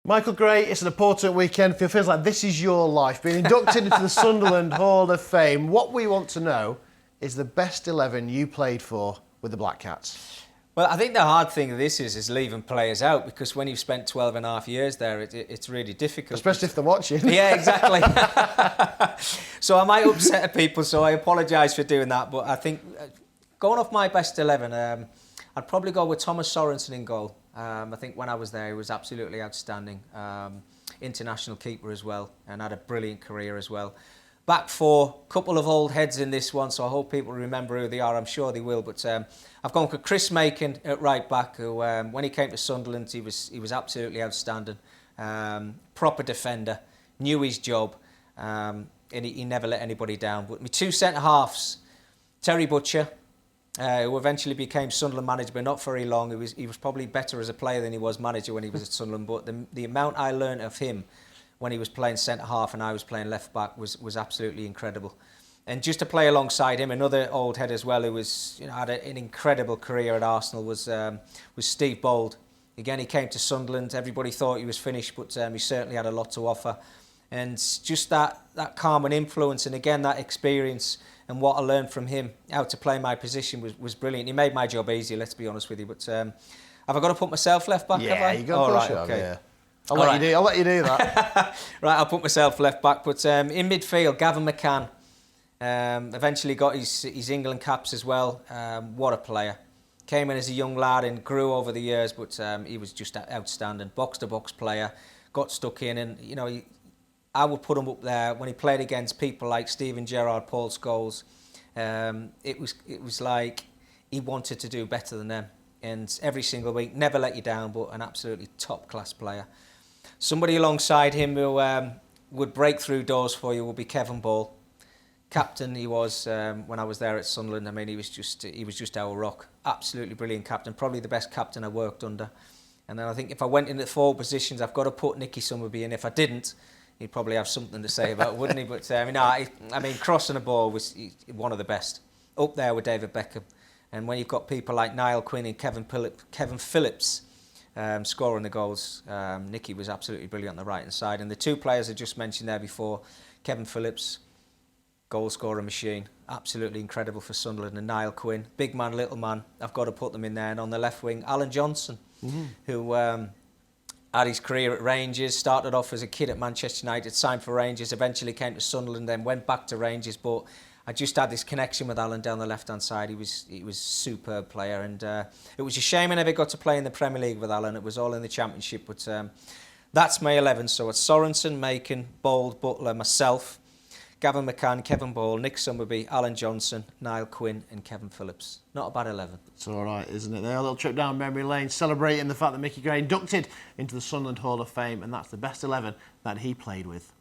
Michael Gray, it's an important weekend. It feels like this is your life, being inducted into the Sunderland Hall of Fame. What we want to know is the best 11 you played for with the Black Cats. Well, I think the hard thing of this is leaving players out, because when you've spent 12 and a half years there, it's really difficult. Especially if they're watching. Yeah, exactly. So I might upset people, so I apologise for doing that. But I think, going off my best 11, I'd probably go with Thomas Sorensen in goal. I think when I was there, he was absolutely outstanding. International keeper as well, and had a brilliant career as well. Back four, couple of old heads in this one, so I hope people remember who they are. I'm sure they will. But I've gone for Chris Macon at right back, who when he came to Sunderland, he was absolutely outstanding. Proper defender, knew his job, and he never let anybody down. But my two centre halves, Terry Butcher, who eventually became Sunderland manager, but not very long. He was probably better as a player than he was manager when he was at Sunderland. But the amount I learned of him when he was playing centre half and I was playing left back was absolutely incredible. And just to play alongside him, another old head as well, who was had an incredible career at Arsenal, was Steve Bold. Again, he came to Sunderland. Everybody thought he was finished, but he certainly had a lot to offer. And just that calm and influence, and again that experience. And what I learned from him, how to play my position, was brilliant. He made my job easier, let's be honest with you. But have I got to put myself left back? Yeah, have I? you got to push it. okay. Yeah. I'll let you do that. Right, I'll put myself left back. But in midfield, Gavin McCann eventually got his England caps as well. What a player! Came in as a young lad and grew over the years, but he was just outstanding. Box-to-box player, got stuck in, and I would put him up there when he played against people like Steven Gerrard, Paul Scholes. It was like he wanted to do better than them, and every single week, never let you down, but an absolutely top-class player. Somebody alongside him who would break through doors for you would be Kevin Ball. Captain he was when I was there at Sunderland. I mean, he was just our rock. Absolutely brilliant captain, probably the best captain I worked under. And then I think if I went into the forward positions, I've got to put Nicky Summerby in. If I didn't, he'd probably have something to say about it, wouldn't he? But I mean, crossing a ball was one of the best. Up there with David Beckham. And when you've got people like Niall Quinn and Kevin Phillips scoring the goals, Nicky was absolutely brilliant on the right-hand side. And the two players I just mentioned there before, Kevin Phillips, goal-scoring machine, absolutely incredible for Sunderland, and Niall Quinn, big man, little man, I've got to put them in there. And on the left wing, Alan Johnson, who had his career at Rangers, started off as a kid at Manchester United, signed for Rangers, eventually came to Sunderland, then went back to Rangers. But I just had this connection with Alan down the left-hand side. He was a superb player, and it was a shame I never got to play in the Premier League with Alan. It was all in the Championship, but that's my 11. So it's Sorensen, Macon, Bold, Butler, myself, Gavin McCann, Kevin Ball, Nick Summerby, Alan Johnson, Niall Quinn and Kevin Phillips. Not a bad 11. It's all right, isn't it? There, a little trip down memory lane, celebrating the fact that Micky Gray inducted into the Sunderland Hall of Fame, and that's the best 11 that he played with.